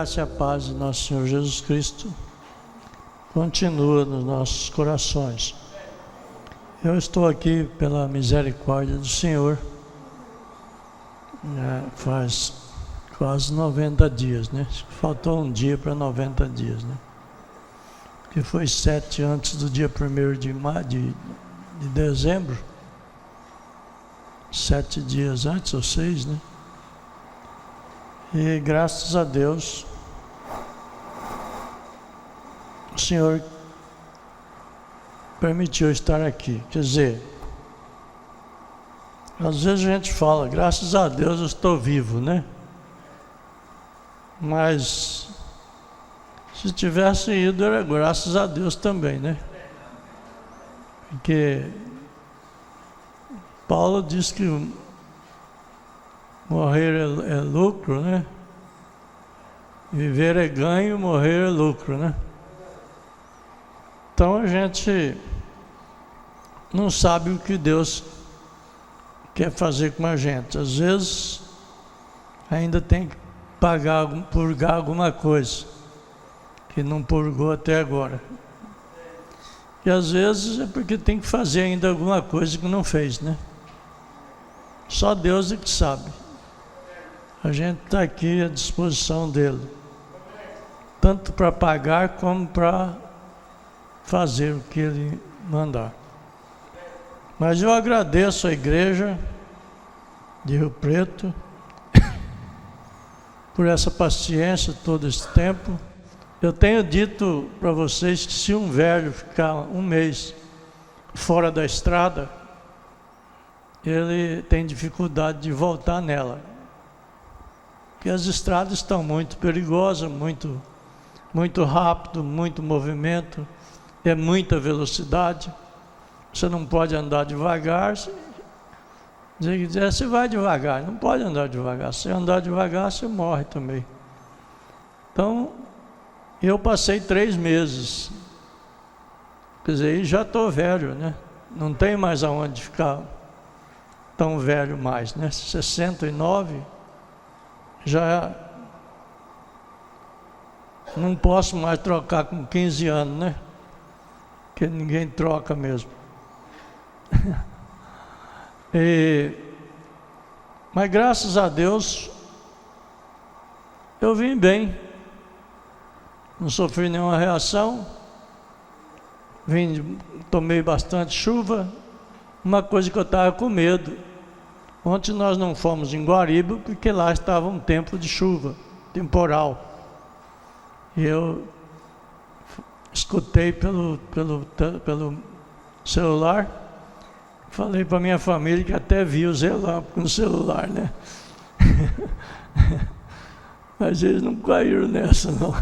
graça e a paz de nosso Senhor Jesus Cristo continua nos nossos corações. Eu estou aqui pela misericórdia do Senhor, faz quase 90 dias, né? Faltou um dia para 90 dias, né? Que foi 7 antes do dia 1º de dezembro, 7 dias antes, ou 6, né? E graças a Deus, o Senhor permitiu estar aqui. Quer dizer, às vezes a gente fala, graças a Deus eu estou vivo, né? Mas se tivesse ido, era graças a Deus também, né? Porque Paulo diz que morrer é lucro, né? Viver é ganho, morrer é lucro, né? Então a gente não sabe o que Deus quer fazer com a gente. Às vezes ainda tem que purgar alguma coisa que não purgou até agora. E às vezes é porque tem que fazer ainda alguma coisa que não fez, né? Só Deus é que sabe. A gente está aqui à disposição dele, tanto para pagar como para fazer o que ele mandar. Mas eu agradeço a igreja de Rio Preto por essa paciência todo esse tempo. Eu tenho dito para vocês que se um velho ficar um mês fora da estrada, ele tem dificuldade de voltar nela. Porque as estradas estão muito perigosas, muito rápido, muito movimento, é muita velocidade. Você não pode andar devagar. Você vai devagar, não pode andar devagar. Se andar devagar, você morre também. Então, eu passei 3 meses. Quer dizer, já estou velho, né? Não tem mais aonde ficar tão velho mais, né? 69, já não posso mais trocar com 15 anos, né? Porque ninguém troca mesmo. Mas graças a Deus eu vim bem, não sofri nenhuma reação, tomei bastante chuva. Uma coisa que eu estava com medo, ontem nós não fomos em Guariba porque lá estava um tempo de chuva, temporal, e eu escutei pelo celular, falei para minha família que até vi os relâmpagos no celular, né? Mas eles não caíram nessa, não.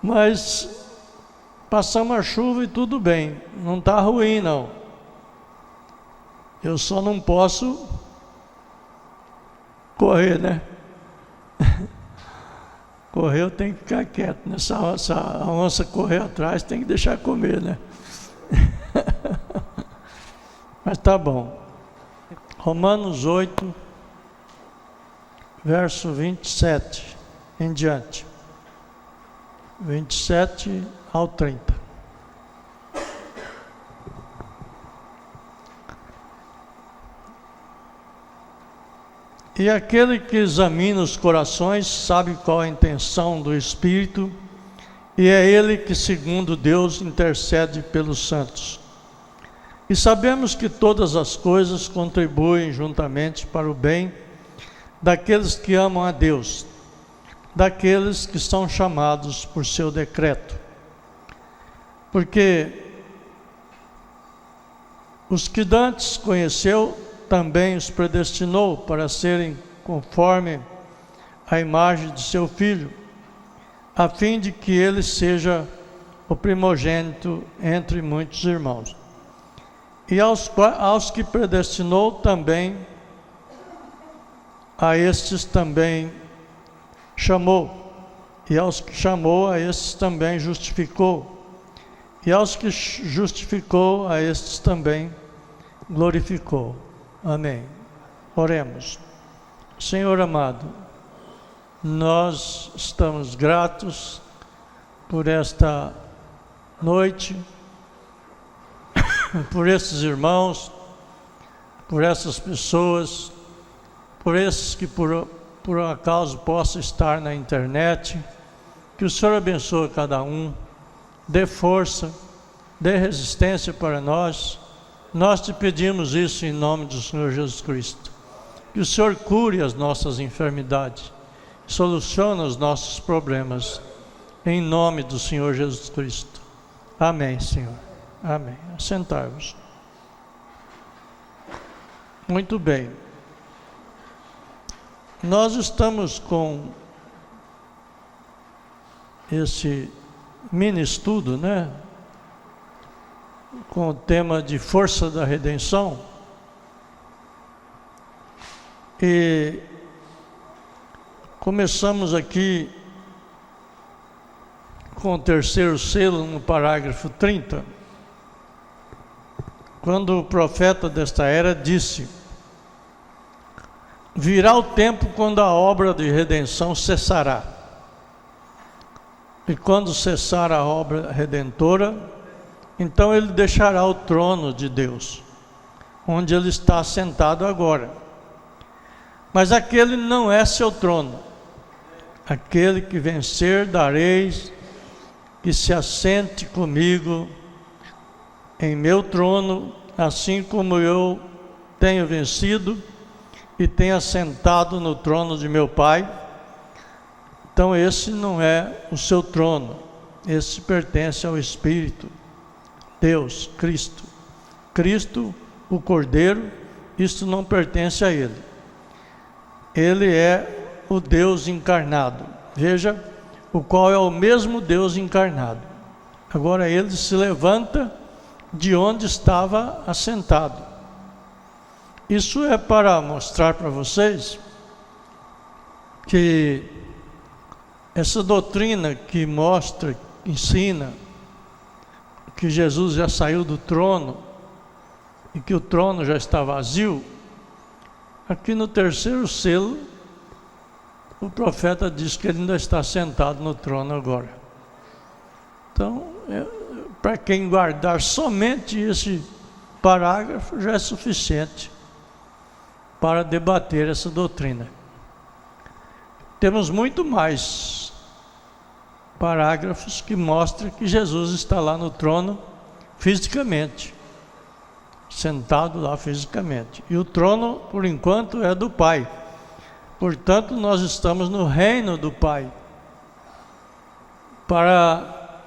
Mas passamos a chuva e tudo bem, não está ruim, não. Eu só não posso correr, né? Correr eu tenho que ficar quieto, né? Se a onça correr atrás, tem que deixar comer, né? Mas tá bom. Romanos 8, verso 27 em diante. 27 ao 30. E aquele que examina os corações sabe qual a intenção do Espírito, e é ele que, segundo Deus, intercede pelos santos. E sabemos que todas as coisas contribuem juntamente para o bem daqueles que amam a Deus, daqueles que são chamados por seu decreto. Porque os que dantes conheceu, também os predestinou para serem conforme a imagem de seu Filho, a fim de que ele seja o primogênito entre muitos irmãos. E aos que predestinou também, a estes também chamou. E aos que chamou, a estes também justificou. E aos que justificou, a estes também glorificou. Amém. Oremos. Senhor amado, nós estamos gratos por esta noite, por esses irmãos, por essas pessoas, por esses que por acaso possam estar na internet. Que o Senhor abençoe cada um, dê força, dê resistência para nós. Nós te pedimos isso em nome do Senhor Jesus Cristo. Que o Senhor cure as nossas enfermidades, solucione os nossos problemas, em nome do Senhor Jesus Cristo. Amém, Senhor. Amém. Assentar-vos. Muito bem. Nós estamos com esse mini estudo, né? Com o tema de força da redenção. E começamos aqui com o terceiro selo no parágrafo 30, quando o profeta desta era disse: virá o tempo quando a obra de redenção cessará. E quando cessar a obra redentora, então ele deixará o trono de Deus, onde ele está assentado agora. Mas aquele não é seu trono. Aquele que vencer, dareis que se assente comigo em meu trono, assim como eu tenho vencido e tenho assentado no trono de meu Pai. Então esse não é o seu trono, esse pertence ao Espírito, Deus, Cristo. Cristo, o Cordeiro, isto não pertence a Ele. Ele é o Deus encarnado. Veja, o qual é o mesmo Deus encarnado. Agora Ele se levanta de onde estava assentado. Isso é para mostrar para vocês que essa doutrina que mostra, ensina que Jesus já saiu do trono e que o trono já está vazio, aqui no terceiro selo, o profeta diz que ele ainda está sentado no trono agora. Então, para quem guardar somente esse parágrafo, já é suficiente para debater essa doutrina. Temos muito mais parágrafos que mostram que Jesus está lá no trono fisicamente, sentado lá fisicamente. E o trono, por enquanto, é do Pai. Portanto, nós estamos no reino do Pai. Para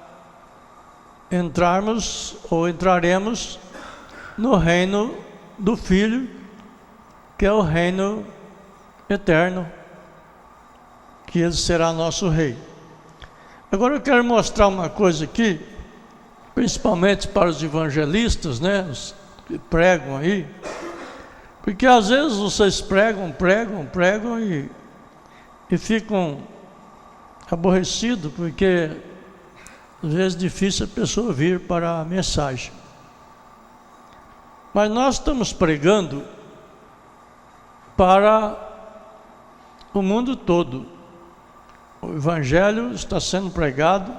entrarmos ou entraremos no reino do Filho, que é o reino eterno, que Ele será nosso Rei. Agora eu quero mostrar uma coisa aqui, principalmente para os evangelistas, né, os que pregam aí, porque às vezes vocês pregam e ficam aborrecidos, porque às vezes é difícil a pessoa vir para a mensagem. Mas nós estamos pregando para o mundo todo. O Evangelho está sendo pregado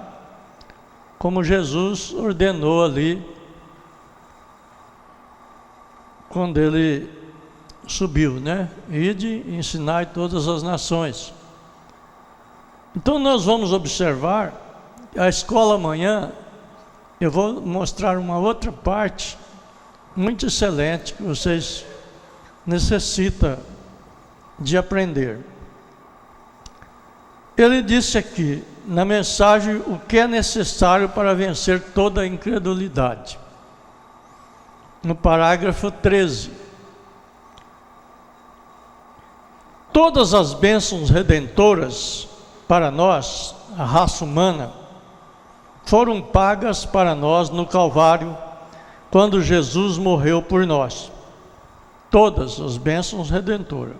como Jesus ordenou ali, quando Ele subiu, né? Ide e ensinai todas as nações. Então nós vamos observar, a escola amanhã, eu vou mostrar uma outra parte muito excelente que vocês necessitam de aprender. Ele disse aqui, na mensagem, o que é necessário para vencer toda a incredulidade. No parágrafo 13. Todas as bênçãos redentoras para nós, a raça humana, foram pagas para nós no Calvário, quando Jesus morreu por nós. Todas as bênçãos redentoras.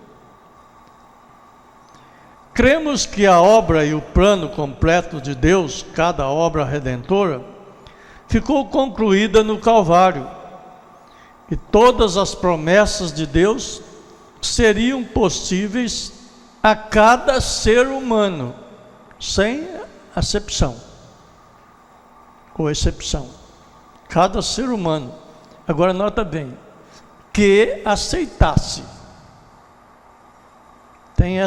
Cremos que a obra e o plano completo de Deus, cada obra redentora, ficou concluída no Calvário. E todas as promessas de Deus seriam possíveis a cada ser humano, sem acepção ou exceção. Cada ser humano. Agora nota bem, que aceitasse. Tem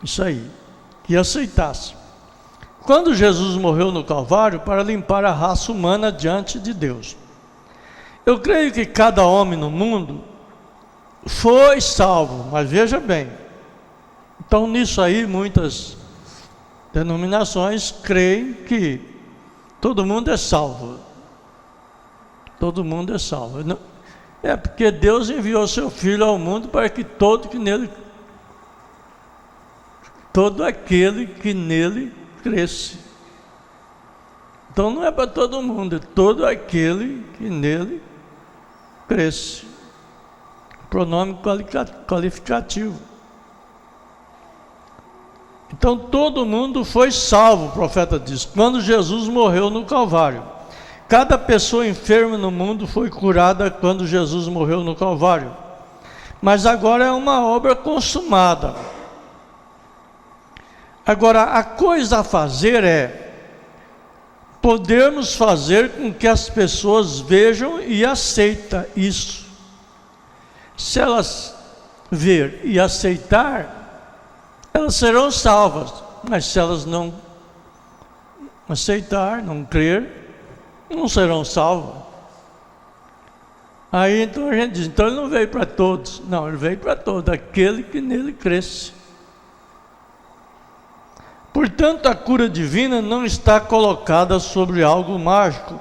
isso aí, que aceitasse. Quando Jesus morreu no Calvário para limpar a raça humana diante de Deus, eu creio que cada homem no mundo foi salvo, mas veja bem, então nisso aí muitas denominações creem que todo mundo é salvo. Todo mundo é salvo. É porque Deus enviou seu Filho ao mundo para que todo aquele que nele cresce. Então não é para todo mundo, é todo aquele que nele cresce. Pronome qualificativo. Então todo mundo foi salvo, o profeta diz, quando Jesus morreu no Calvário. Cada pessoa enferma no mundo foi curada quando Jesus morreu no Calvário. Mas agora é uma obra consumada. Agora, a coisa a fazer é podermos fazer com que as pessoas vejam e aceitem isso. Se elas ver e aceitar, elas serão salvas. Mas se elas não aceitar, não crer, não serão salvas. Aí então a gente diz, então ele não veio para todos. Não, ele veio para todos, aquele que nele cresce. Portanto, a cura divina não está colocada sobre algo mágico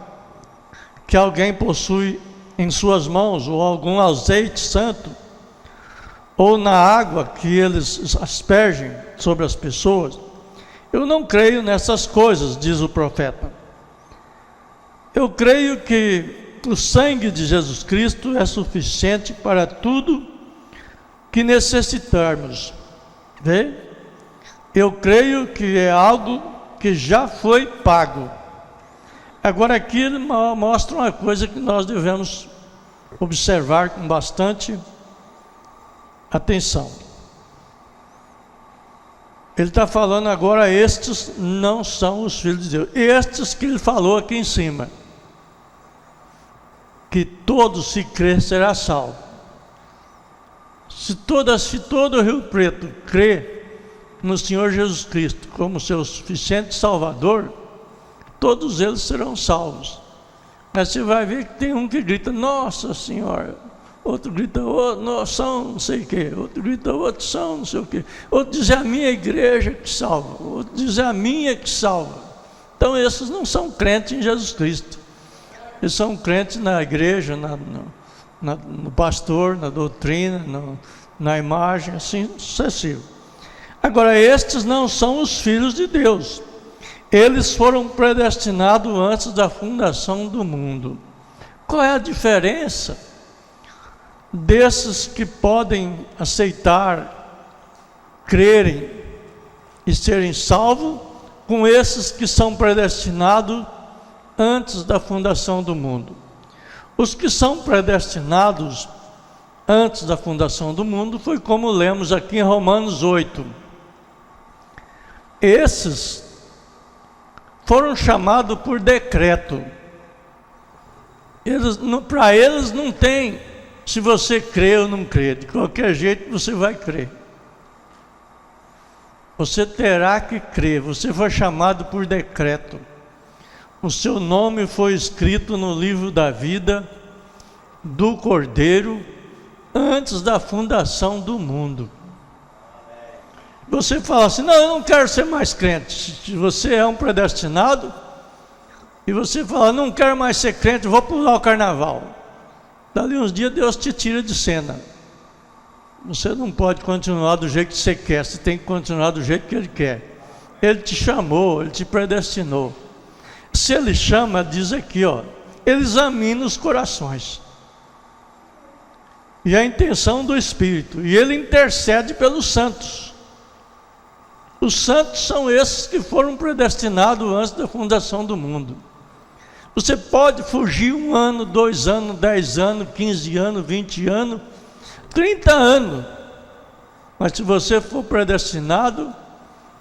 que alguém possui em suas mãos, ou algum azeite santo, ou na água que eles aspergem sobre as pessoas. Eu não creio nessas coisas, diz o profeta. Eu creio que o sangue de Jesus Cristo é suficiente para tudo que necessitarmos. Vê? Eu creio que é algo que já foi pago. Agora aqui ele mostra uma coisa que nós devemos observar com bastante atenção. Ele está falando agora, estes não são os filhos de Deus. Estes que ele falou aqui em cima. Que todo se crer será salvo. Se todo o Rio Preto crê no Senhor Jesus Cristo como seu suficiente Salvador, todos eles serão salvos. Mas você vai ver que tem um que grita, Nossa Senhora, outro grita, são não sei o que, outro grita, outros são não sei o que, outro diz, a minha igreja que salva, outro diz, a minha que salva. Então esses não crentes em Jesus Cristo. Eles são crentes na igreja, no pastor, na doutrina, na imagem, assim sucessivo. Agora, estes não são os filhos de Deus. Eles foram predestinados antes da fundação do mundo. Qual é a diferença desses que podem aceitar, crerem e serem salvos, com esses que são predestinados antes da fundação do mundo? Os que são predestinados antes da fundação do mundo foi como lemos aqui em Romanos 8. Esses foram chamados por decreto. Para eles não tem se você crê ou não crê, de qualquer jeito você vai crer. Você terá que crer, você foi chamado por decreto. O seu nome foi escrito no livro da vida do Cordeiro antes da fundação do mundo. Você fala assim, não, eu não quero ser mais crente. Se você é um predestinado e você fala, não quero mais ser crente, vou pular o carnaval. Dali uns dias Deus te tira de cena. Você não pode continuar do jeito que você quer, você tem que continuar do jeito que Ele quer. Ele te chamou, Ele te predestinou. Se Ele chama, diz aqui, Ele examina os corações e a intenção do Espírito, e Ele intercede pelos santos. Os santos são esses que foram predestinados antes da fundação do mundo. Você pode fugir 1 ano, 2 anos, 10 anos, 15 anos, 20 anos, 30 anos. Mas se você for predestinado,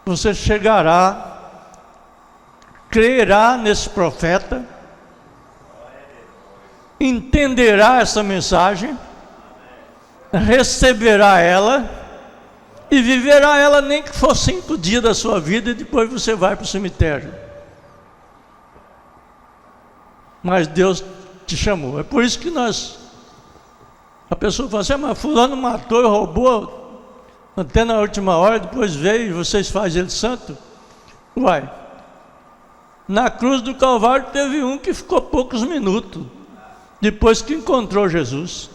você chegará, crerá nesse profeta, entenderá essa mensagem, receberá ela e viverá ela, nem que for 5 dias da sua vida, e depois você vai para o cemitério. Mas Deus te chamou. É por isso que a pessoa fala assim: mas fulano matou e roubou até na última hora, depois veio e vocês fazem ele santo. Uai, na cruz do Calvário teve um que ficou poucos minutos depois que encontrou Jesus.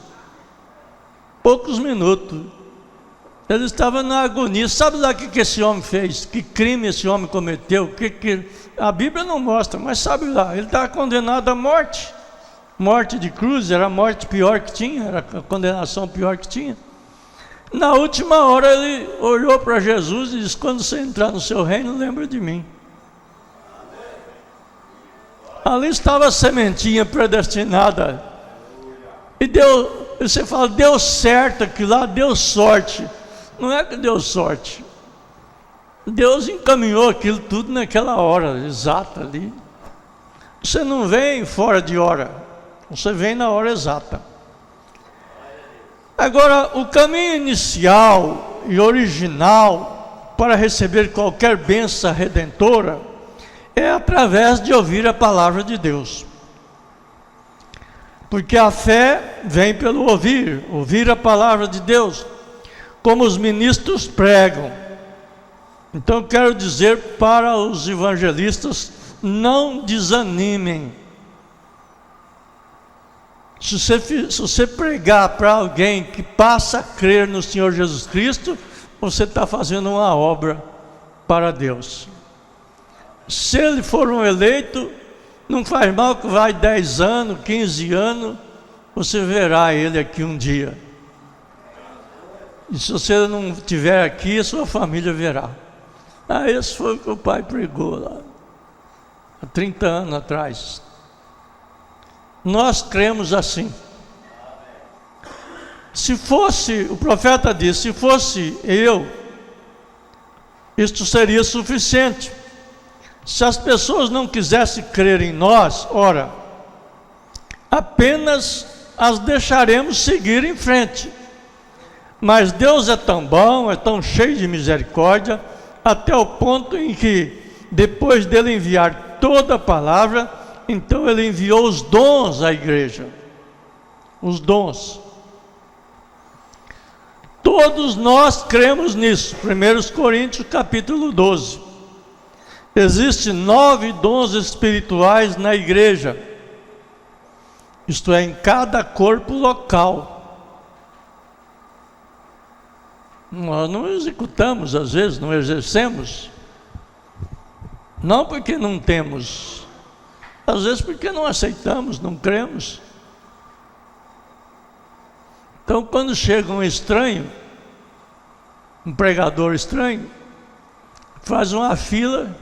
Poucos minutos. Ele estava na agonia. Sabe lá o que esse homem fez? Que crime esse homem cometeu? A Bíblia não mostra, mas sabe lá, ele estava condenado à morte. Morte de cruz, era a morte pior que tinha, era a condenação pior que tinha. Na última hora ele olhou para Jesus e disse: quando você entrar no seu reino, lembra de mim. Ali estava a sementinha predestinada. E você fala, deu certo aquilo lá, deu sorte. Não é que deu sorte. Deus encaminhou aquilo tudo naquela hora exata ali. Você não vem fora de hora, você vem na hora exata. Agora, o caminho inicial e original para receber qualquer bênção redentora é através de ouvir a palavra de Deus. Porque a fé vem pelo ouvir a palavra de Deus, como os ministros pregam. Então quero dizer para os evangelistas: não desanimem. Se você pregar para alguém que passa a crer no Senhor Jesus Cristo, você está fazendo uma obra para Deus. Se ele for um eleito, não faz mal que vai 10 anos, 15 anos, você verá ele aqui um dia. E se você não estiver aqui, a sua família verá. Esse foi o que o pai pregou lá, há 30 anos atrás. Nós cremos assim. Se fosse, o profeta disse, se fosse eu, isto seria suficiente. Se as pessoas não quisessem crer em nós, ora, apenas as deixaremos seguir em frente. Mas Deus é tão bom, é tão cheio de misericórdia, até o ponto em que, depois dele enviar toda a palavra, então ele enviou os dons à igreja. Os dons. Todos nós cremos nisso. 1 Coríntios capítulo 12. Existem 9 dons espirituais na igreja. Isto é, em cada corpo local. Nós não executamos, às vezes, não exercemos. Não porque não temos, às vezes porque não aceitamos, não cremos. Então, quando chega um estranho, um pregador estranho, faz uma fila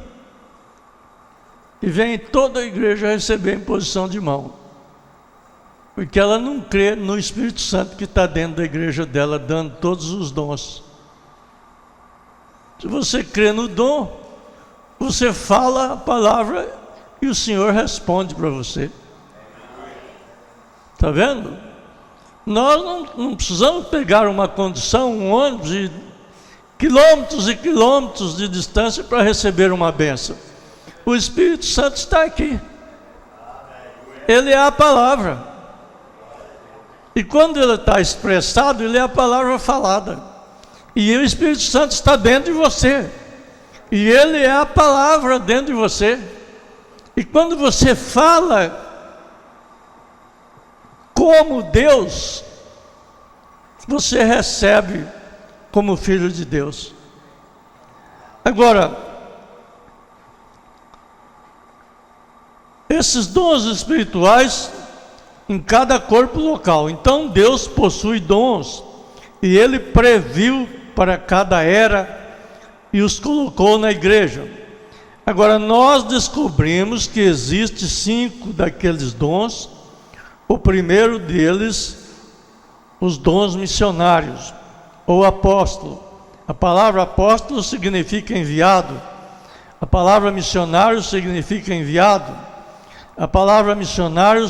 e vem toda a igreja receber imposição de mão. Porque ela não crê no Espírito Santo que está dentro da igreja dela, dando todos os dons. Se você crê no dom, você fala a palavra e o Senhor responde para você. Está vendo? Nós não precisamos pegar uma condução, um ônibus de quilômetros e quilômetros de distância para receber uma bênção. O Espírito Santo está aqui. Ele é a palavra. E quando ele está expressado, ele é a palavra falada. E o Espírito Santo está dentro de você. E ele é a palavra dentro de você. E quando você fala como Deus, você recebe como filho de Deus. Agora, esses dons espirituais em cada corpo local. Então Deus possui dons e Ele previu para cada era e os colocou na igreja. Agora nós descobrimos que existe 5 daqueles dons. O primeiro deles, os dons missionários ou apóstolo. A palavra apóstolo significa enviado, a palavra missionário significa enviado, a palavra missionário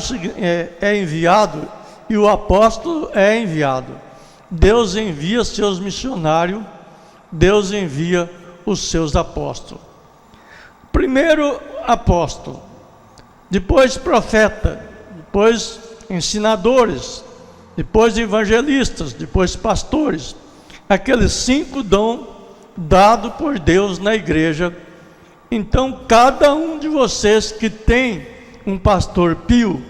é enviado e o apóstolo é enviado. Deus envia seus missionários, Deus envia os seus apóstolos. Primeiro apóstolo, depois profeta, depois ensinadores, depois evangelistas, depois pastores. Aqueles 5 dons dados por Deus na igreja. Então cada um de vocês que tem um pastor pio,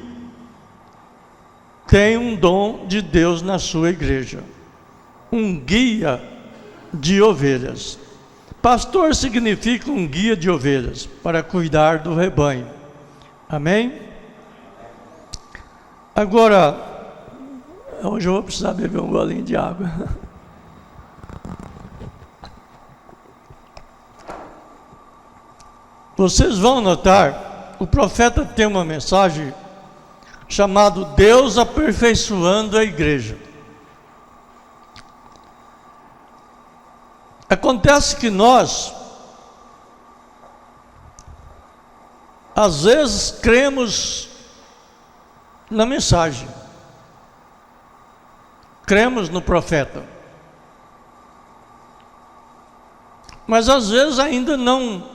tem um dom de Deus na sua igreja, um guia de ovelhas. Pastor significa um guia de ovelhas, para cuidar do rebanho. Amém? Agora, hoje eu vou precisar beber um golinho de água. Vocês vão notar, o profeta tem uma mensagem chamada Deus aperfeiçoando a igreja. Acontece que nós, às vezes, cremos na mensagem, cremos no profeta, mas às vezes ainda não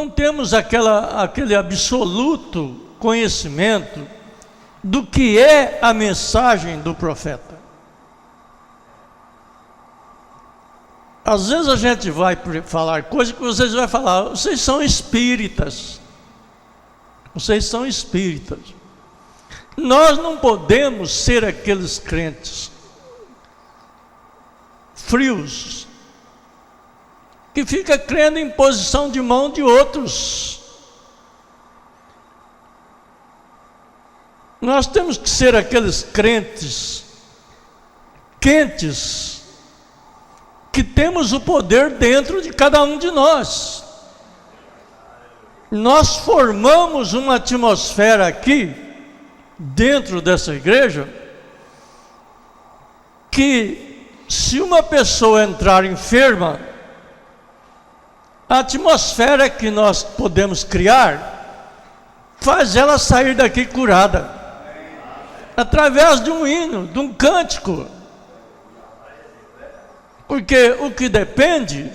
temos aquele absoluto conhecimento do que é a mensagem do profeta. Às vezes a gente vai falar coisas que vocês vão falar, vocês são espíritas. Vocês são espíritas. Nós não podemos ser aqueles crentes frios, que fica crendo em posição de mão de outros. Nós temos que ser aqueles crentes quentes, que temos o poder dentro de cada um de nós. Nós formamos uma atmosfera aqui, dentro dessa igreja, que se uma pessoa entrar enferma, a atmosfera que nós podemos criar faz ela sair daqui curada, através de um hino, de um cântico. Porque o que depende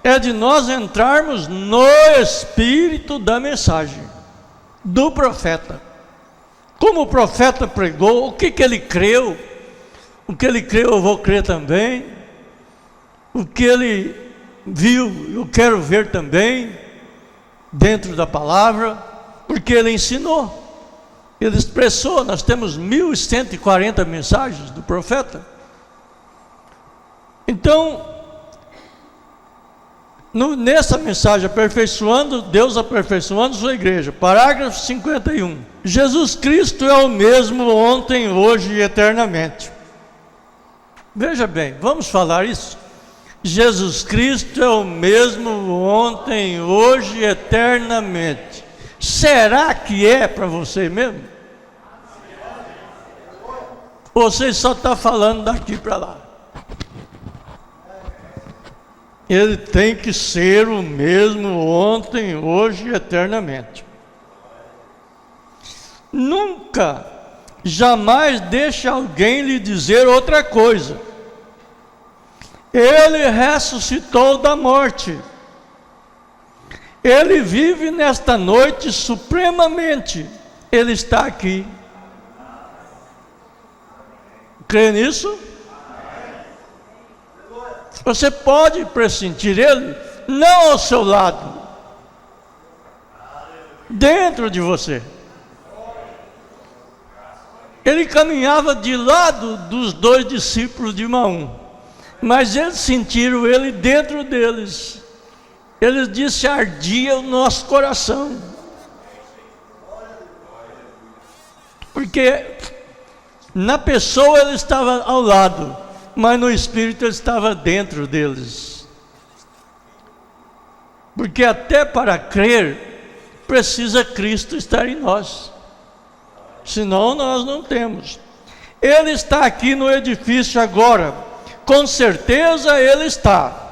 é de nós entrarmos no espírito da mensagem do profeta. Como o profeta pregou, o que ele creu, o que ele creu eu vou crer também, o que ele viu, eu quero ver também, dentro da palavra, porque ele ensinou, ele expressou. Nós temos 1140 mensagens do profeta. Então, nessa mensagem, aperfeiçoando, Deus aperfeiçoando sua igreja, parágrafo 51, Jesus Cristo é o mesmo ontem, hoje e eternamente. Veja bem, vamos falar isso? Jesus Cristo é o mesmo ontem, hoje e eternamente. Será que é para você mesmo? Ou você só está falando daqui para lá? Ele tem que ser o mesmo ontem, hoje e eternamente. Nunca, jamais deixe alguém lhe dizer outra coisa. Ele ressuscitou da morte. Ele vive nesta noite supremamente. Ele está aqui. Crê nisso? Você pode pressentir Ele, não ao seu lado, dentro de você. Ele caminhava de lado dos 2 discípulos de Maum, mas eles sentiram Ele dentro deles. Eles disseram: ardia o nosso coração, porque na pessoa Ele estava ao lado, mas no Espírito Ele estava dentro deles. Porque até para crer, precisa Cristo estar em nós, senão nós não temos. Ele está aqui no edifício agora, com certeza Ele está.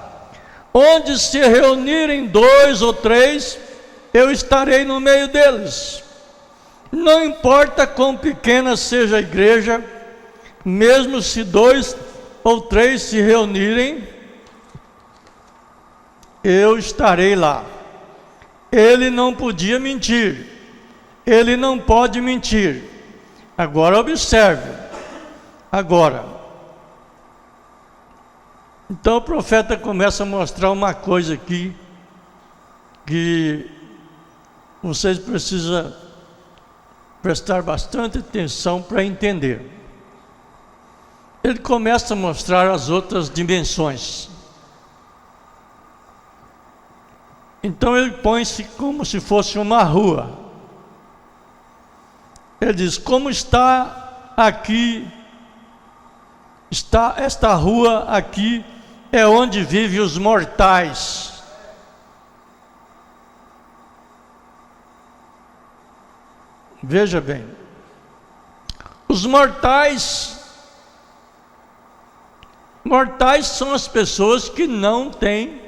Onde se reunirem 2 ou 3, eu estarei no meio deles. Não importa quão pequena seja a igreja, mesmo se 2 ou 3 se reunirem, eu estarei lá. Ele não podia mentir, ele não pode mentir. Agora observe, então o profeta começa a mostrar uma coisa aqui, que vocês precisam prestar bastante atenção para entender. Ele começa a mostrar as outras dimensões. Então ele põe-se como se fosse uma rua. Ele diz: como está aqui, esta rua aqui é onde vivem os mortais. Veja bem, os mortais são as pessoas que não têm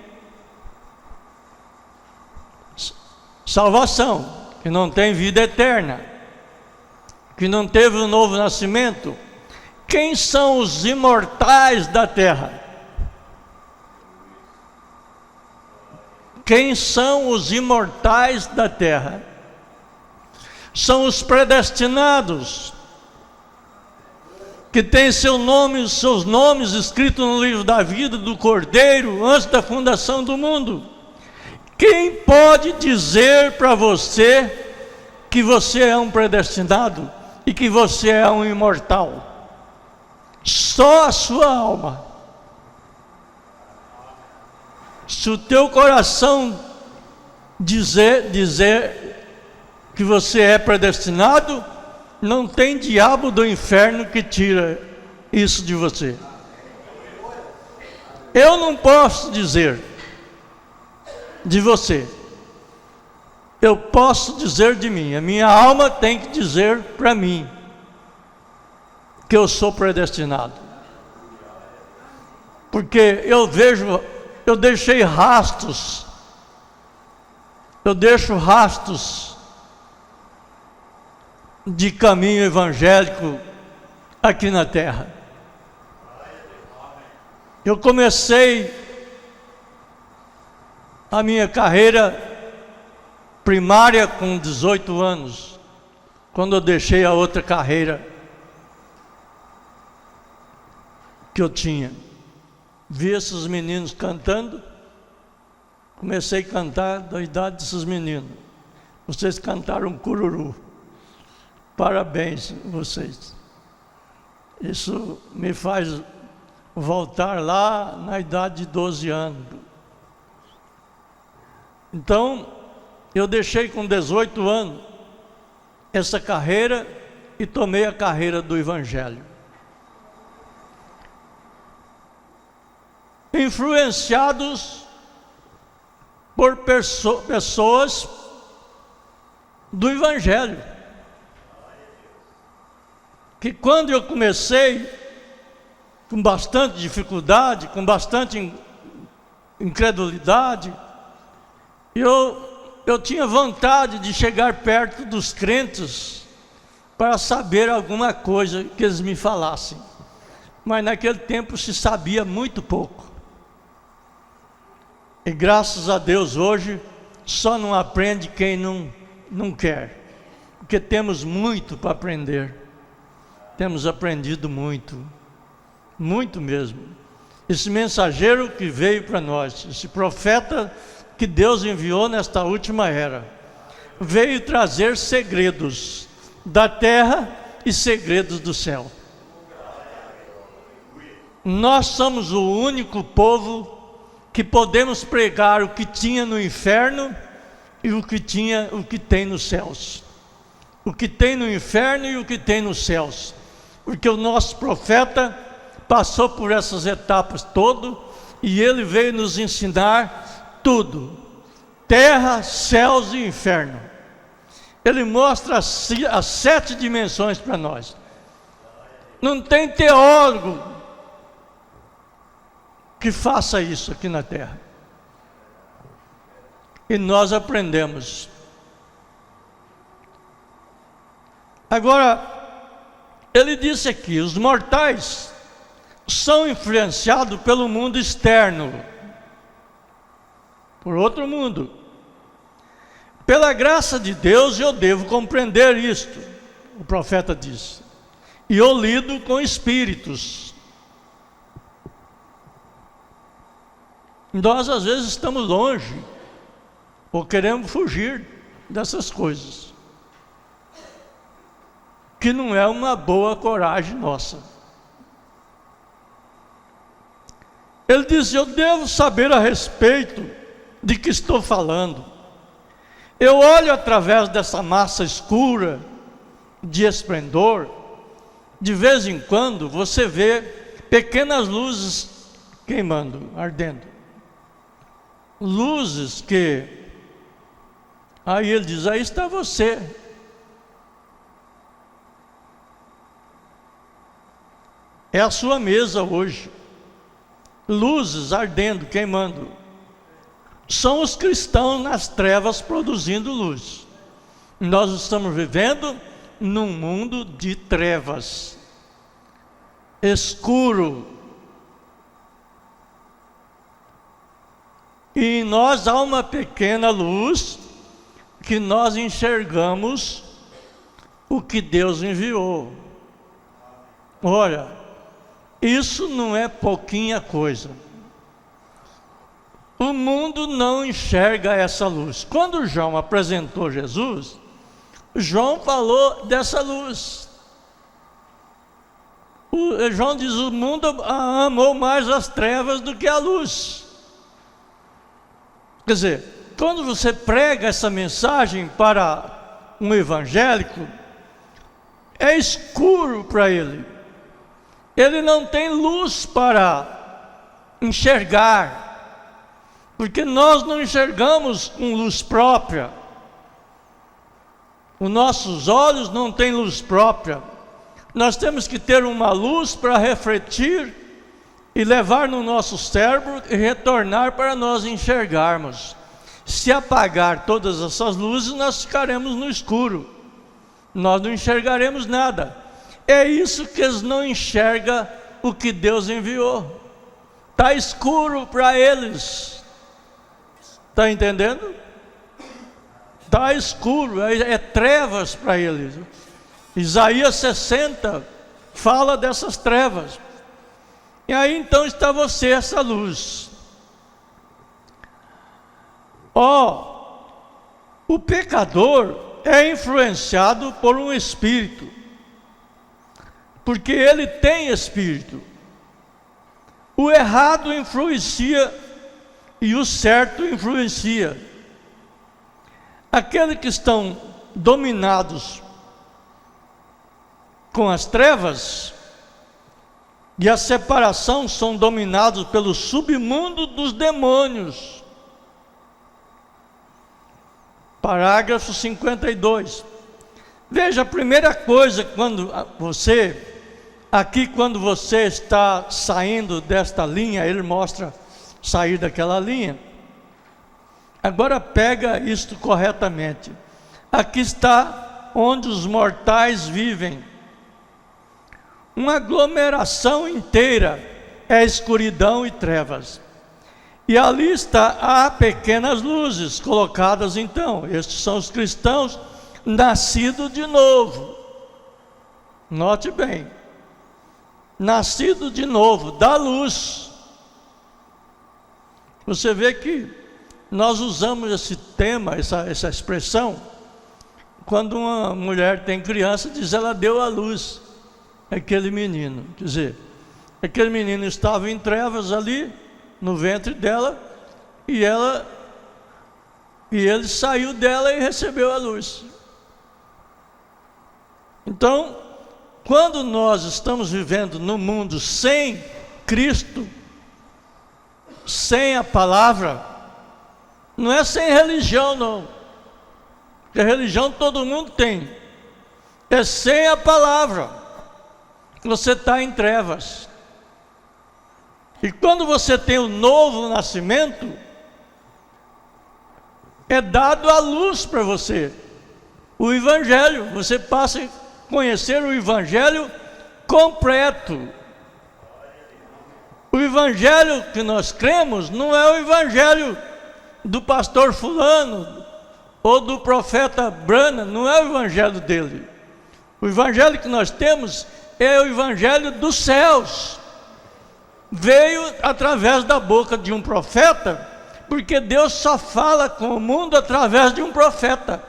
salvação, que não têm vida eterna, que não teve um novo nascimento. Quem são os imortais da terra? Quem são os imortais da terra? São os predestinados, que têm seus nomes escritos no livro da vida do Cordeiro, antes da fundação do mundo. Quem pode dizer para você que você é um predestinado e que você é um imortal? Só a sua alma. Se o teu coração dizer que você é predestinado, não tem diabo do inferno que tira isso de você. Eu não posso dizer de você, eu posso dizer de mim. A minha alma tem que dizer para mim que eu sou predestinado, porque eu deixo rastros de caminho evangélico aqui na terra. Eu comecei a minha carreira primária com 18 anos, quando eu deixei a outra carreira que eu tinha. Vi esses meninos cantando, comecei a cantar da idade desses meninos. Vocês cantaram cururu. Parabéns vocês. Isso me faz voltar lá na idade de 12 anos. Então, eu deixei com 18 anos essa carreira e tomei a carreira do Evangelho. Influenciados por pessoas do Evangelho, que quando eu comecei, com bastante dificuldade, com bastante incredulidade, eu tinha vontade de chegar perto dos crentes para saber alguma coisa que eles me falassem, mas naquele tempo se sabia muito pouco. E graças a Deus hoje só não aprende quem não quer, porque temos muito para aprender. Temos aprendido muito mesmo. Esse mensageiro que veio para nós, esse profeta que Deus enviou nesta última era, veio trazer segredos da terra e segredos do céu. Nós somos o único povo que podemos pregar o que tinha no inferno e o que tem nos céus. O que tem no inferno e o que tem nos céus. Porque o nosso profeta passou por essas etapas todas e ele veio nos ensinar tudo: terra, céus e inferno. Ele mostra as 7 dimensões para nós. Não tem teólogo que faça isso aqui na terra. E nós aprendemos. Agora, ele disse aqui, os mortais são influenciados pelo mundo externo, por outro mundo. Pela graça de Deus eu devo compreender isto, o profeta disse, e eu lido com espíritos. Nós às vezes estamos longe, ou queremos fugir dessas coisas, que não é uma boa coragem nossa. Ele diz, eu devo saber a respeito de que estou falando. Eu olho através dessa massa escura de esplendor, de vez em quando você vê pequenas luzes queimando, ardendo. Luzes que, aí ele diz, aí está você. É a sua mesa hoje. Luzes ardendo, queimando. São os cristãos nas trevas produzindo luz. Nós estamos vivendo num mundo de trevas, escuro. E em nós há uma pequena luz que nós enxergamos o que Deus enviou. Olha, isso não é pouquinha coisa. O mundo não enxerga essa luz. Quando João apresentou Jesus, João falou dessa luz. João diz, o mundo amou mais as trevas do que a luz. Quer dizer, quando você prega essa mensagem para um evangélico, é escuro para ele. Ele não tem luz para enxergar, porque nós não enxergamos com luz própria. Os nossos olhos não têm luz própria. Nós temos que ter uma luz para refletir e levar no nosso cérebro e retornar para nós enxergarmos. Se apagar todas essas luzes, nós ficaremos no escuro. Nós não enxergaremos nada. É isso que eles não enxergam o que Deus enviou. Está escuro para eles. Está entendendo? Está escuro, é trevas para eles. Isaías 60 fala dessas trevas. E aí então está você, essa luz. O pecador é influenciado por um espírito, porque ele tem espírito. O errado influencia e o certo influencia. Aqueles que estão dominados com as trevas e a separação são dominados pelo submundo dos demônios. Parágrafo 52. Veja, a primeira coisa, quando você está saindo desta linha, ele mostra sair daquela linha. Agora pega isto corretamente. Aqui está onde os mortais vivem. Uma aglomeração inteira é escuridão e trevas. E ali há pequenas luzes colocadas então. Estes são os cristãos nascidos de novo. Note bem. Nascido de novo, da luz. Você vê que nós usamos esse tema, essa expressão, quando uma mulher tem criança, diz ela deu à luz aquele menino. Quer dizer, aquele menino estava em trevas ali, no ventre dela, e ele saiu dela e recebeu a luz. Então, quando nós estamos vivendo no mundo sem Cristo, sem a palavra, não é sem religião não, porque religião todo mundo tem, é sem a palavra. você está em trevas. E quando você tem o novo nascimento, é dado a luz para você, o Evangelho. Você passa a conhecer o Evangelho completo. O Evangelho que nós cremos não é o Evangelho do pastor fulano ou do profeta Branham, não é o Evangelho dele. O Evangelho que nós temos é o Evangelho dos céus. Veio através da boca de um profeta, porque Deus só fala com o mundo através de um profeta.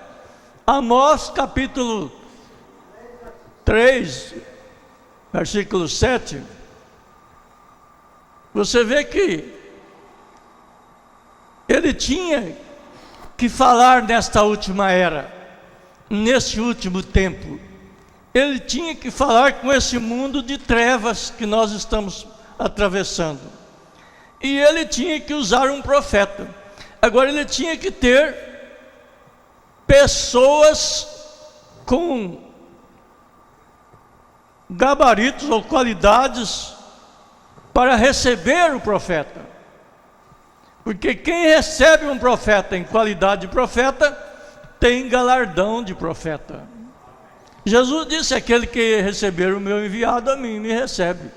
Amós capítulo 3, versículo 7, você vê que ele tinha que falar nesta última era, nesse último tempo. Ele tinha que falar com esse mundo de trevas que nós estamos atravessando. E ele tinha que usar um profeta. Agora ele tinha que ter pessoas com gabaritos ou qualidades para receber o profeta. Porque quem recebe um profeta em qualidade de profeta, tem galardão de profeta. Jesus disse: aquele que receber o meu enviado a mim, me recebe.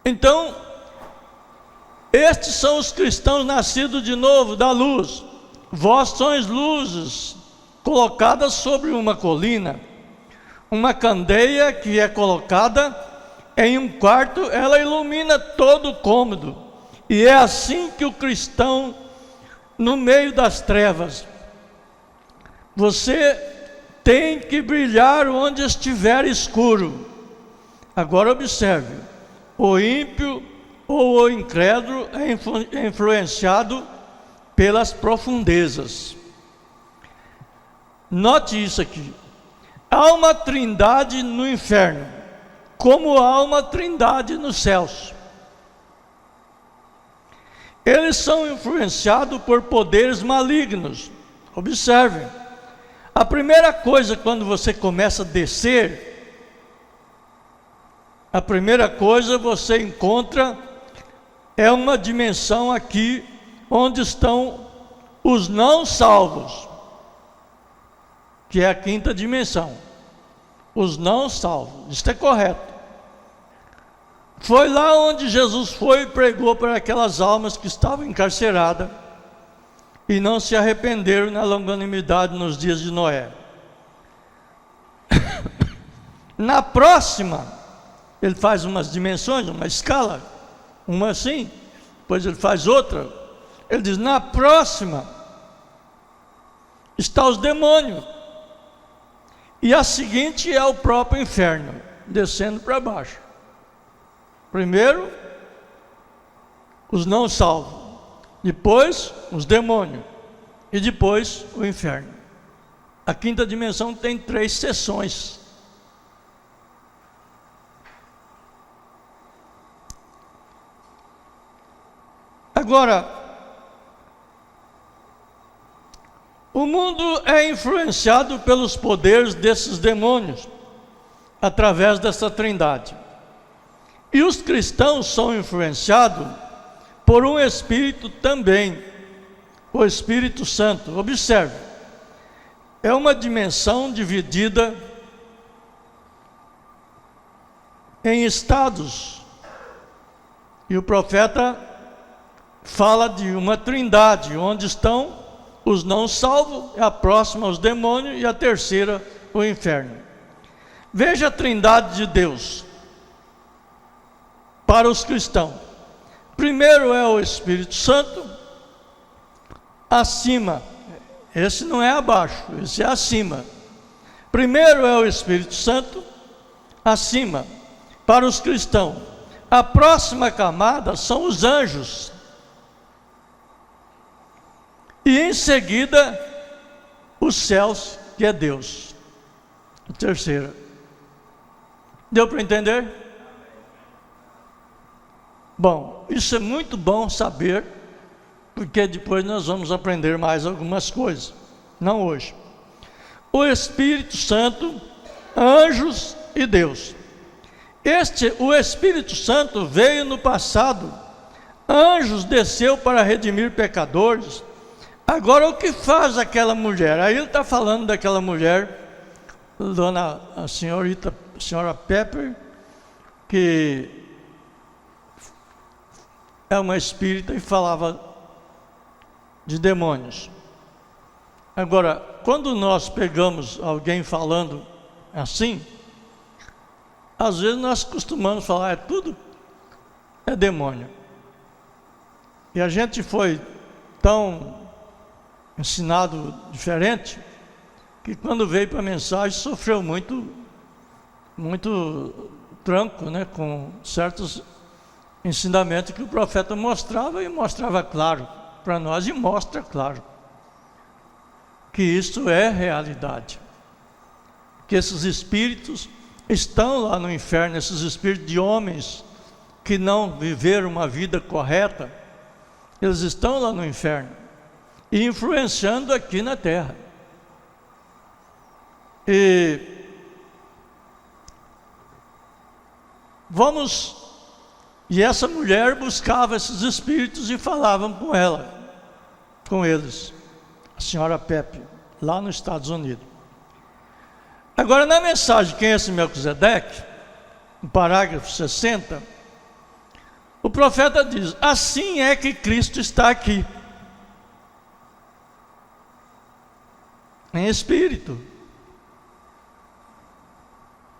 Então, estes são os cristãos nascidos de novo da luz. Vós sois luzes colocadas sobre uma colina. Uma candeia que é colocada em um quarto, ela ilumina todo o cômodo. E é assim que o cristão, no meio das trevas, você tem que brilhar onde estiver escuro. Agora observe: o ímpio ou o incrédulo é influenciado pelas profundezas. Note isso aqui: há uma trindade no inferno, como há uma trindade nos céus. Eles são influenciados por poderes malignos. Observe, a primeira coisa quando você começa a descer, a primeira coisa você encontra é uma dimensão aqui onde estão os não salvos, que é a quinta dimensão. Os não salvos, isto é correto. Foi lá onde Jesus foi e pregou para aquelas almas que estavam encarceradas e não se arrependeram na longanimidade nos dias de Noé. Na próxima, ele faz umas dimensões, uma escala, uma assim, depois ele faz outra. Ele diz: na próxima está os demônios, e a seguinte é o próprio inferno, descendo para baixo. Primeiro, os não salvos, depois os demônios, e depois o inferno. A quinta dimensão tem 3 seções. Agora, o mundo é influenciado pelos poderes desses demônios, através dessa trindade. E os cristãos são influenciados por um Espírito também, o Espírito Santo. Observe, é uma dimensão dividida em estados. E o profeta fala de uma trindade, onde estão os não salvos, a próxima os demônios e a terceira o inferno. Veja a trindade de Deus para os cristãos. Primeiro é o Espírito Santo, acima. Esse não é abaixo, esse é acima. Primeiro é o Espírito Santo, acima, para os cristãos. A próxima camada são os anjos. E em seguida, os céus, que é Deus. A terceira. Deu para entender? Bom, isso é muito bom saber, porque depois nós vamos aprender mais algumas coisas. Não hoje. O Espírito Santo, anjos e Deus. O Espírito Santo veio no passado, anjos desceu para redimir pecadores. Agora, o que faz aquela mulher? Aí ele está falando daquela mulher, a senhora Pepper, que é uma espírita e falava de demônios. Agora, quando nós pegamos alguém falando assim, às vezes nós costumamos falar, tudo é demônio. E a gente foi tão ensinado diferente, que quando veio para a mensagem sofreu muito tranco, né, com certos ensinamentos que o profeta mostrava, e mostrava claro para nós, e mostra claro que isso é realidade, que esses espíritos estão lá no inferno, esses espíritos de homens que não viveram uma vida correta, eles estão lá no inferno e influenciando aqui na terra. E essa mulher buscava esses espíritos e falavam com eles, a senhora Pepe, lá nos Estados Unidos. Agora, na mensagem Quem é esse Melquisedeque, no parágrafo 60, o profeta diz: assim é que Cristo está aqui, em espírito.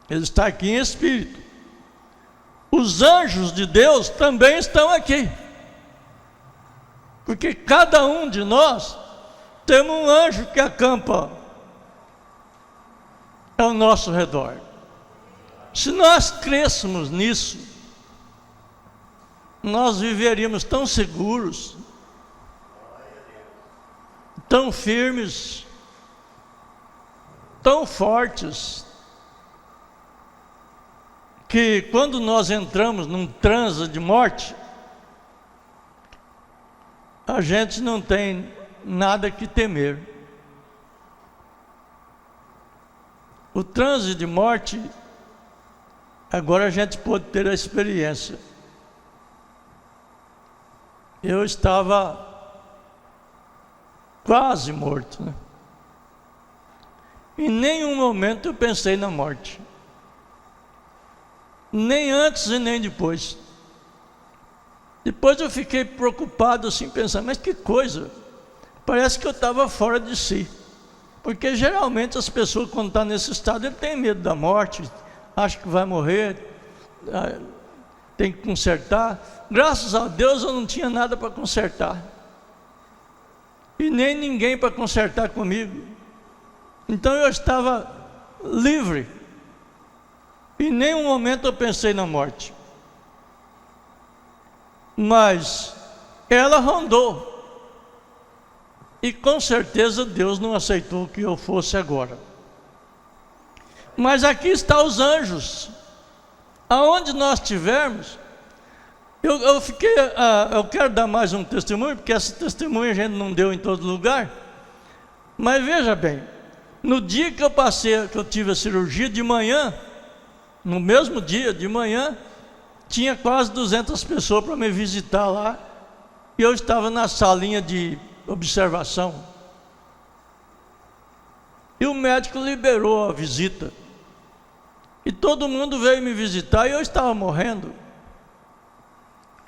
Ele está aqui em espírito. Os anjos de Deus também estão aqui, porque cada um de nós temos um anjo que acampa ao nosso redor. Se nós crêssemos nisso, nós viveríamos tão seguros, tão firmes, tão fortes, que quando nós entramos num transe de morte, a gente não tem nada que temer. O transe de morte, agora a gente pode ter a experiência. Eu estava quase morto, né? Em nenhum momento eu pensei na morte, nem antes e nem depois. Depois eu fiquei preocupado assim, pensando, mas que coisa, parece que eu estava fora de si, porque geralmente as pessoas quando estão nesse estado, ele tem medo da morte, acha que vai morrer, tem que consertar. Graças a Deus eu não tinha nada para consertar, e nem ninguém para consertar comigo, então eu estava livre. Em nenhum momento eu pensei na morte, mas ela rondou, e com certeza Deus não aceitou que eu fosse agora. Mas aqui estão os anjos, aonde nós estivermos. Eu quero dar mais um testemunho, porque esse testemunho a gente não deu em todo lugar, mas veja bem, no dia que eu tive a cirurgia de manhã, no mesmo dia de manhã, tinha quase 200 pessoas para me visitar lá, e eu estava na salinha de observação, e o médico liberou a visita, e todo mundo veio me visitar, e eu estava morrendo,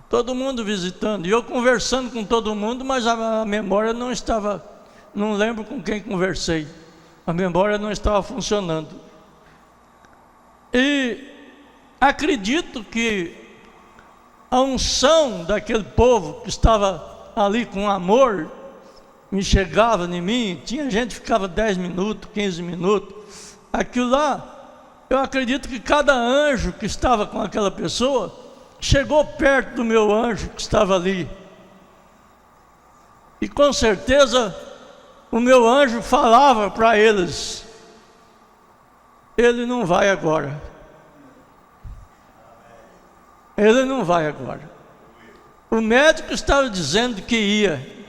todo mundo visitando, e eu conversando com todo mundo, mas a memória não estava, não lembro com quem conversei, a memória não estava funcionando. E acredito que a unção daquele povo que estava ali com amor me chegava em mim. Tinha gente que ficava 10 minutos, 15 minutos. Aquilo lá, eu acredito que cada anjo que estava com aquela pessoa chegou perto do meu anjo que estava ali, e com certeza o meu anjo falava para eles: ele não vai agora, ele não vai agora. O médico estava dizendo que ia,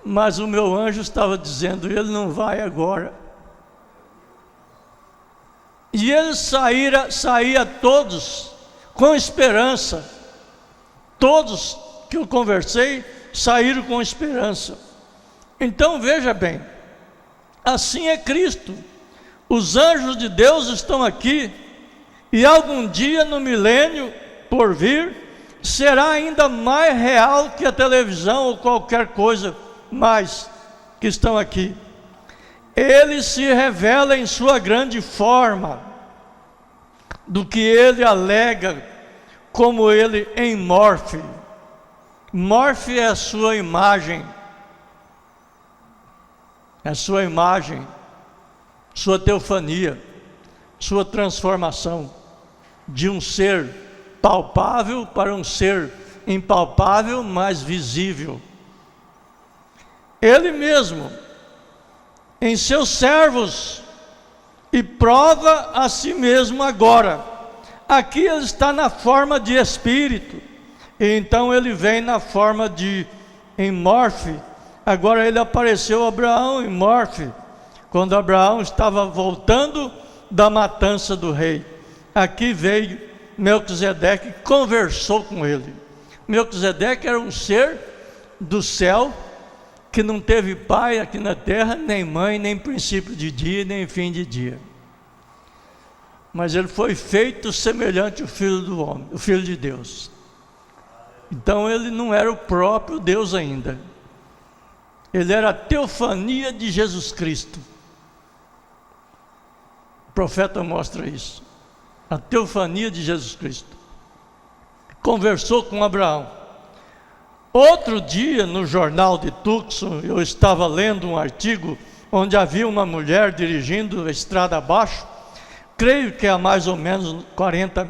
mas o meu anjo estava dizendo: ele não vai agora. E ele saía todos com esperança. Todos que eu conversei saíram com esperança. Então veja bem, assim é Cristo. Os anjos de Deus estão aqui, e algum dia no milênio por vir, será ainda mais real que a televisão ou qualquer coisa mais que estão aqui. Ele se revela em sua grande forma, do que ele alega como ele em morfe. Morfe é a sua imagem, sua teofania, sua transformação de um ser palpável para um ser impalpável, mas visível. Ele mesmo, em seus servos, e prova a si mesmo agora. Aqui ele está na forma de espírito, e então ele vem na forma em morfe. Agora ele apareceu a Abraão em morfe, quando Abraão estava voltando da matança do rei. Aqui veio Melquisedeque e conversou com ele. Melquisedeque era um ser do céu, que não teve pai aqui na terra, nem mãe, nem princípio de dia, nem fim de dia. Mas ele foi feito semelhante ao Filho do homem, o Filho de Deus. Então ele não era o próprio Deus ainda. Ele era a teofania de Jesus Cristo. O profeta mostra isso. A teofania de Jesus Cristo. Conversou com Abraão. Outro dia, no jornal de Tucson, eu estava lendo um artigo onde havia uma mulher dirigindo a estrada abaixo, creio que a mais ou menos 40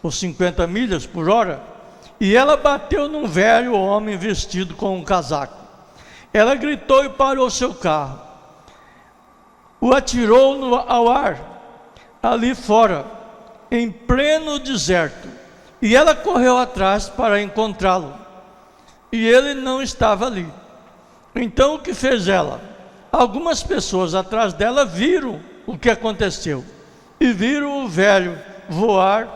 ou 50 milhas por hora, e ela bateu num velho homem vestido com um casaco. Ela gritou e parou seu carro, o atirou ao ar, ali fora, em pleno deserto, e ela correu atrás para encontrá-lo. E ele não estava ali. Então o que fez ela? Algumas pessoas atrás dela viram o que aconteceu, e viram o velho voar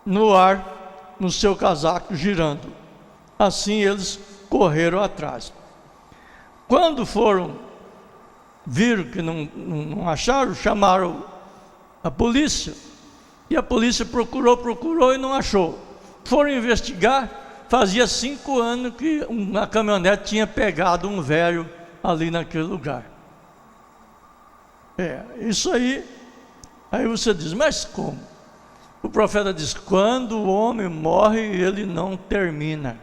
no ar, no seu casaco girando. Assim eles correram atrás. Quando viram que não acharam, chamaram a polícia, e a polícia procurou e não achou. Foram investigar. Fazia 5 anos que uma caminhonete tinha pegado um velho ali naquele lugar. Isso aí você diz, mas como? O profeta diz, quando o homem morre, ele não termina.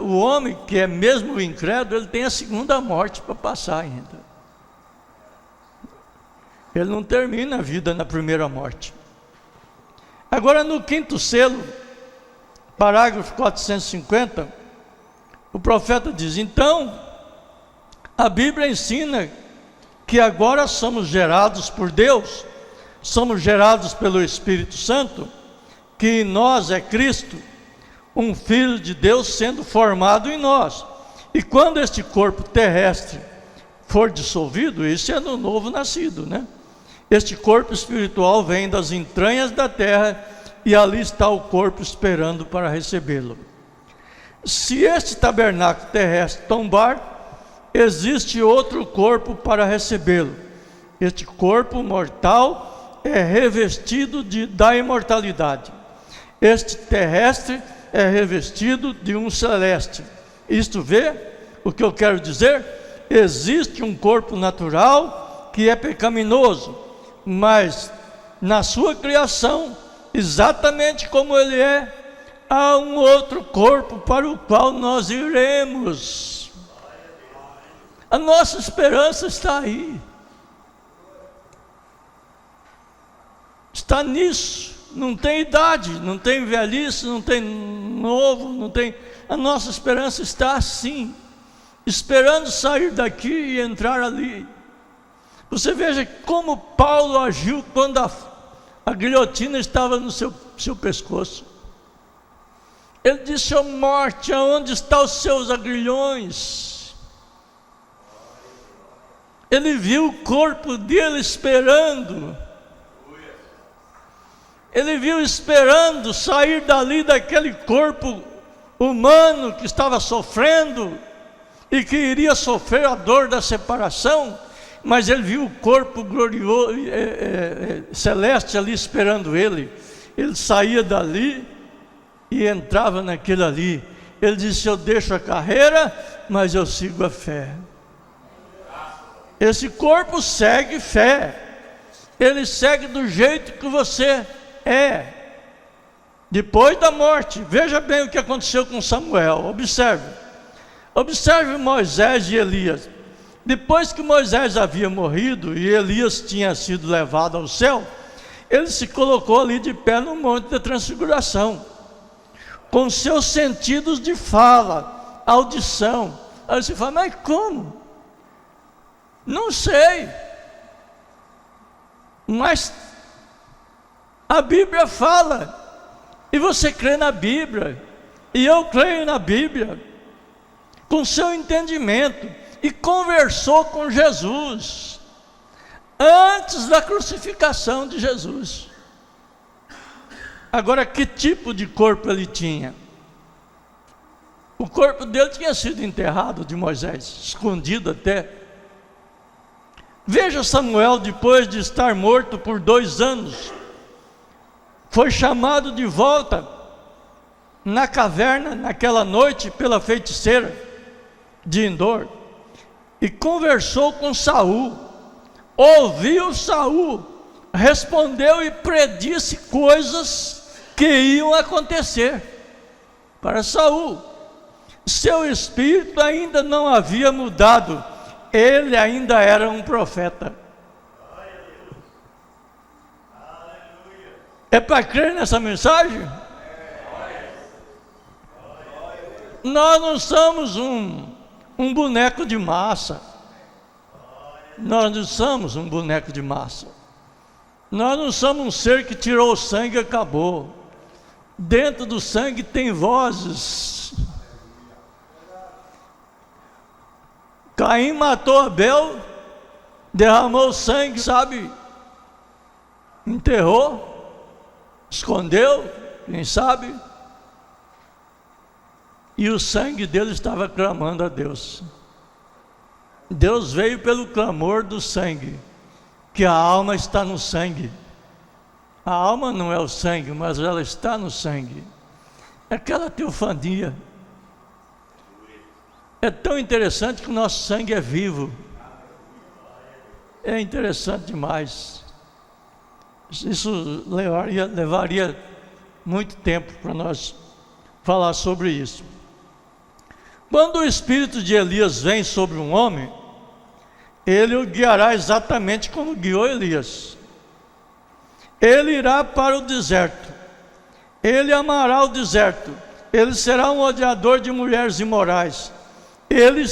O homem que é mesmo incrédulo, ele tem a segunda morte para passar ainda. Ele não termina a vida na primeira morte. Agora no 5º selo, parágrafo 450, o profeta diz, então, a Bíblia ensina que agora somos gerados por Deus, somos gerados pelo Espírito Santo, que em nós é Cristo, um Filho de Deus sendo formado em nós. E quando este corpo terrestre for dissolvido, isso é no novo nascido, né? Este corpo espiritual vem das entranhas da terra, e ali está o corpo esperando para recebê-lo. Se este tabernáculo terrestre tombar, existe outro corpo para recebê-lo. Este corpo mortal é revestido da imortalidade. Este terrestre é revestido de um celeste. Isto vê o que eu quero dizer? Existe um corpo natural que é pecaminoso, mas na sua criação, exatamente como ele é, há um outro corpo para o qual nós iremos. A nossa esperança está aí, está nisso. Não tem idade, não tem velhice, não tem novo, não tem. A nossa esperança está assim, esperando sair daqui e entrar ali. Você veja como Paulo agiu quando a guilhotina estava no seu pescoço. Ele disse, ó morte, aonde estão os seus aguilhões? Ele viu o corpo dele esperando. Ele viu esperando sair dali daquele corpo humano que estava sofrendo e que iria sofrer a dor da separação, mas ele viu o corpo glorioso, celeste ali esperando ele. Ele saía dali e entrava naquele ali. Ele disse: eu deixo a carreira, mas eu sigo a fé. Esse corpo segue fé. Ele segue do jeito que você é. Depois da morte, veja bem o que aconteceu com Samuel. Observe Moisés e Elias. Depois que Moisés havia morrido e Elias tinha sido levado ao céu, ele se colocou ali de pé no monte da transfiguração, com seus sentidos de fala, audição. Aí você fala: mas como? Não sei. Mas a Bíblia fala, e você crê na Bíblia, e eu creio na Bíblia, com seu entendimento, e conversou com Jesus, antes da crucificação de Jesus. Agora, que tipo de corpo ele tinha? O corpo dele tinha sido enterrado, de Moisés, escondido até. Veja Samuel, depois de estar morto por 2 anos, foi chamado de volta na caverna, naquela noite, pela feiticeira de Endor, e conversou com Saul, ouviu Saul, respondeu e predisse coisas que iam acontecer para Saul. Seu espírito ainda não havia mudado, ele ainda era um profeta. É para crer nessa mensagem? Nós não somos um boneco de massa. Nós não somos um boneco de massa. Nós não somos um ser que tirou o sangue e acabou. Dentro do sangue tem vozes. Caim matou Abel, derramou sangue, sabe? Enterrou, escondeu, quem sabe? E o sangue dele estava clamando a Deus. Deus veio pelo clamor do sangue, que a alma está no sangue. A alma não é o sangue, mas ela está no sangue. Aquela teofania. É tão interessante que o nosso sangue é vivo. É interessante demais. Isso levaria muito tempo para nós falar sobre isso. Quando o espírito de Elias vem sobre um homem, ele o guiará exatamente como guiou Elias. Ele irá para o deserto, ele amará o deserto, ele será um odiador de mulheres imorais, ele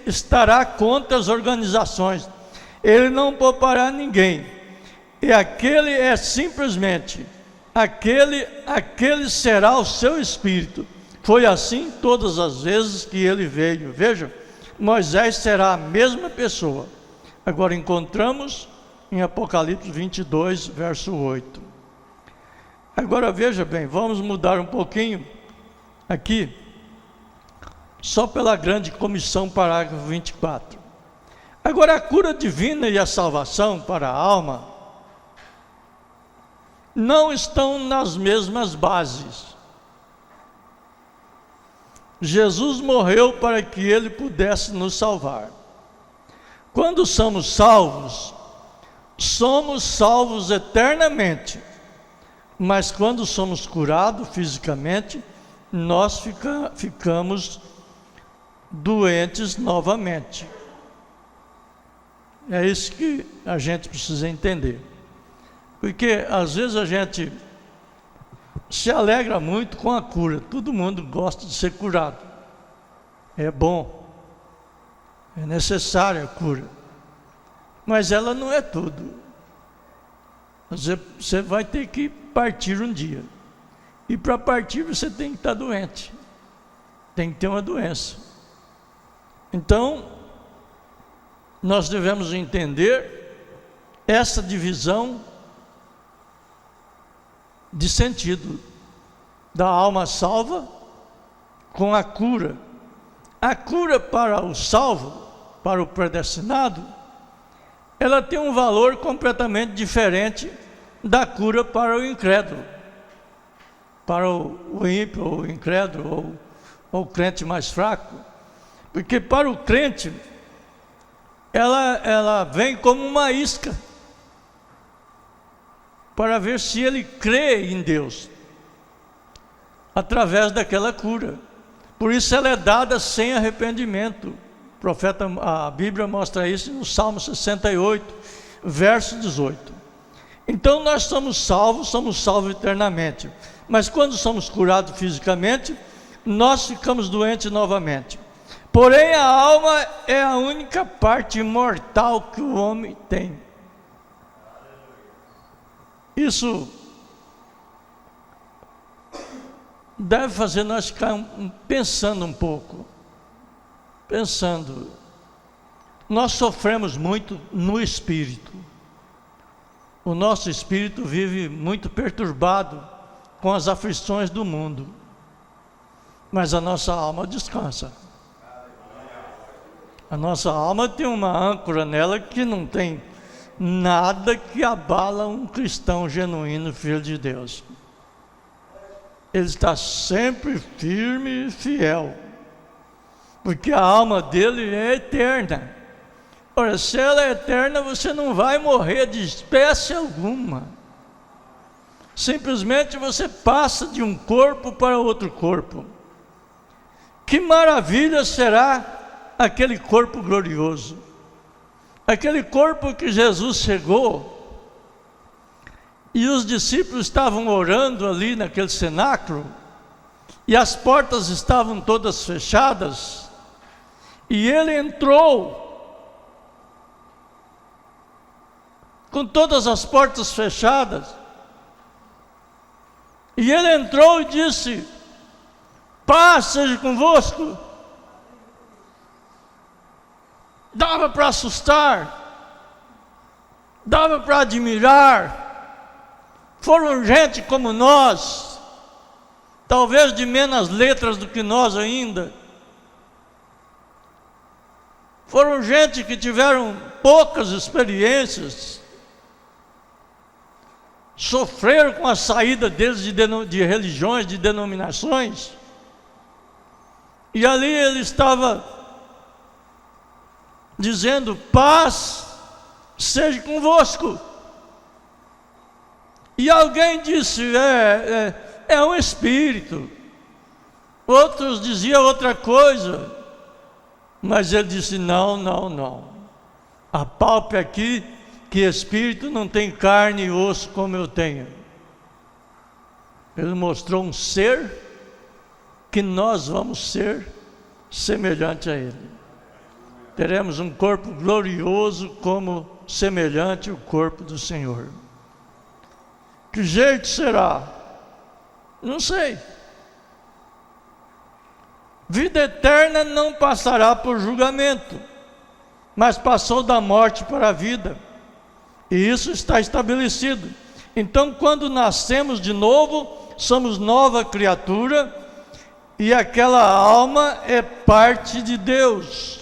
estará contra as organizações, ele não poupará ninguém, e aquele é simplesmente, aquele será o seu espírito. Foi assim todas as vezes que ele veio. Veja, Moisés será a mesma pessoa. Agora encontramos em Apocalipse 22, verso 8. Agora veja bem, vamos mudar um pouquinho aqui, só pela grande comissão, parágrafo 24. Agora, a cura divina e a salvação para a alma não estão nas mesmas bases. Jesus morreu para que ele pudesse nos salvar. Quando somos salvos eternamente, mas quando somos curados fisicamente, nós ficamos doentes novamente. É isso que a gente precisa entender, porque às vezes a gente se alegra muito com a cura. Todo mundo gosta de ser curado, é bom, é necessária a cura, mas ela não é tudo. Você vai ter que partir um dia, e para partir você tem que estar doente, tem que ter uma doença. Então nós devemos entender essa divisão de sentido da alma salva com a cura. A cura para o salvo, para o predestinado, ela tem um valor completamente diferente da cura para o incrédulo, para o ímpio, ou o incrédulo, ou o crente mais fraco. Porque para o crente, ela vem como uma isca, para ver se ele crê em Deus, através daquela cura. Por isso ela é dada sem arrependimento. A Bíblia mostra isso no Salmo 68, verso 18. Então nós somos salvos eternamente. Mas quando somos curados fisicamente, nós ficamos doentes novamente. Porém a alma é a única parte imortal que o homem tem. Isso deve fazer nós ficar pensando um pouco. Nós sofremos muito no espírito. O nosso espírito vive muito perturbado com as aflições do mundo. Mas a nossa alma descansa. A nossa alma tem uma âncora nela que não tem nada que abala um cristão genuíno, filho de Deus. Ele está sempre firme e fiel, porque a alma dele é eterna. Ora, se ela é eterna, você não vai morrer de espécie alguma. Simplesmente você passa de um corpo para outro corpo. Que maravilha será aquele corpo glorioso, aquele corpo que Jesus chegou, e os discípulos estavam orando ali naquele cenáculo, e as portas estavam todas fechadas, e ele entrou, com todas as portas fechadas, e ele entrou e disse: paz seja convosco. Dava para assustar, dava para admirar. Foram gente como nós, talvez de menos letras do que nós ainda. Foram gente que tiveram poucas experiências, sofreram com a saída deles de religiões, de denominações, e ali ele estava dizendo: paz seja convosco. E alguém disse: é um espírito. Outros diziam outra coisa, mas ele disse: não. Apalpe aqui que espírito não tem carne e osso como eu tenho. Ele mostrou um ser que nós vamos ser semelhante a ele. Teremos um corpo glorioso como semelhante ao corpo do Senhor. Que jeito será? Não sei. Vida eterna não passará por julgamento, mas passou da morte para a vida, e isso está estabelecido. Então, quando nascemos de novo, somos nova criatura, e aquela alma é parte de Deus.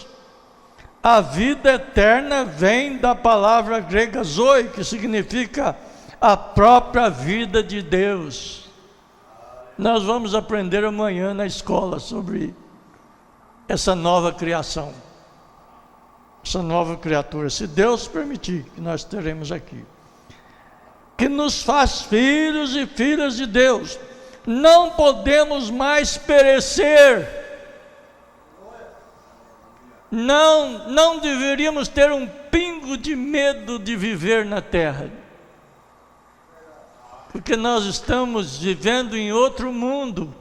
A vida eterna vem da palavra grega zoe, que significa a própria vida de Deus. Nós vamos aprender amanhã na escola sobre essa nova criação, essa nova criatura, se Deus permitir, que nós teremos aqui, que nos faz filhos e filhas de Deus. Não podemos mais perecer. Não deveríamos ter um pingo de medo de viver na terra, porque nós estamos vivendo em outro mundo.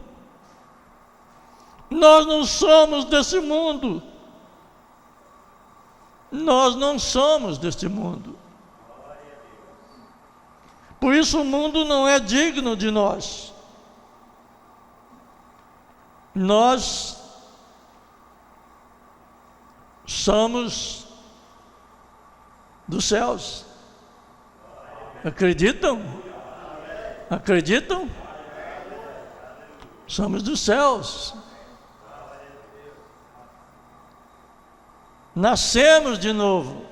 Nós não somos desse mundo. Nós não somos deste mundo. Por isso o mundo não é digno de nós. Nós somos dos céus. Acreditam? Acreditam? Somos dos céus. Nascemos de novo.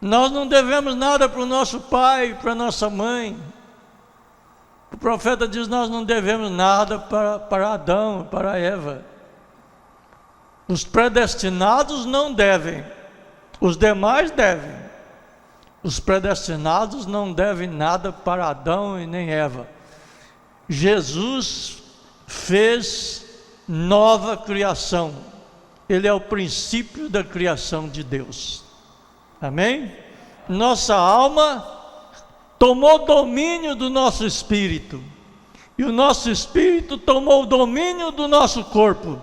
Nós não devemos nada para o nosso pai, para a nossa mãe. O profeta diz: nós não devemos nada para Adão, para Eva. Os predestinados não devem, os demais devem. Os predestinados não devem nada para Adão e nem Eva. Jesus fez nova criação. Ele é o princípio da criação de Deus. Amém? Nossa alma tomou domínio do nosso espírito. E o nosso espírito tomou domínio do nosso corpo.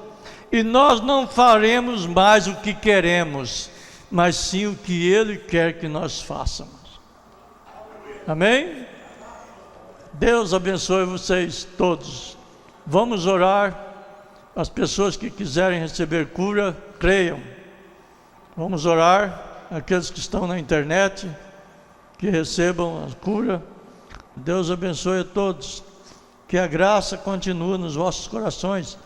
E nós não faremos mais o que queremos, mas sim o que Ele quer que nós façamos. Amém? Deus abençoe vocês todos. Vamos orar. As pessoas que quiserem receber cura, creiam. Vamos orar. Aqueles que estão na internet, que recebam a cura. Deus abençoe a todos. Que a graça continue nos vossos corações.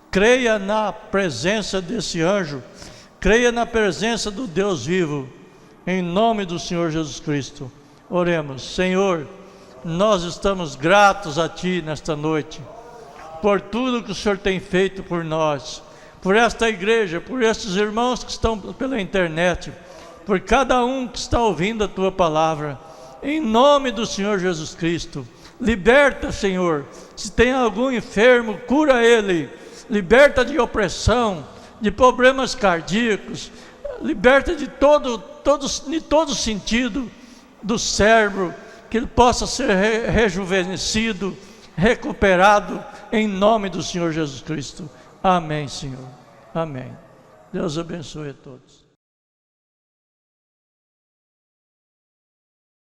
Creia na presença desse anjo. Creia na presença do Deus vivo. Em nome do Senhor Jesus Cristo. Oremos. Senhor, nós estamos gratos a Ti nesta noite, por tudo que o Senhor tem feito por nós, por esta igreja, por estes irmãos que estão pela internet, por cada um que está ouvindo a Tua palavra. Em nome do Senhor Jesus Cristo, liberta, Senhor. Se tem algum enfermo, cura ele. Liberta de opressão, de problemas cardíacos. Liberta de todo sentido do cérebro, que ele possa ser rejuvenescido, recuperado, em nome do Senhor Jesus Cristo. Amém, Senhor. Amém. Deus abençoe a todos.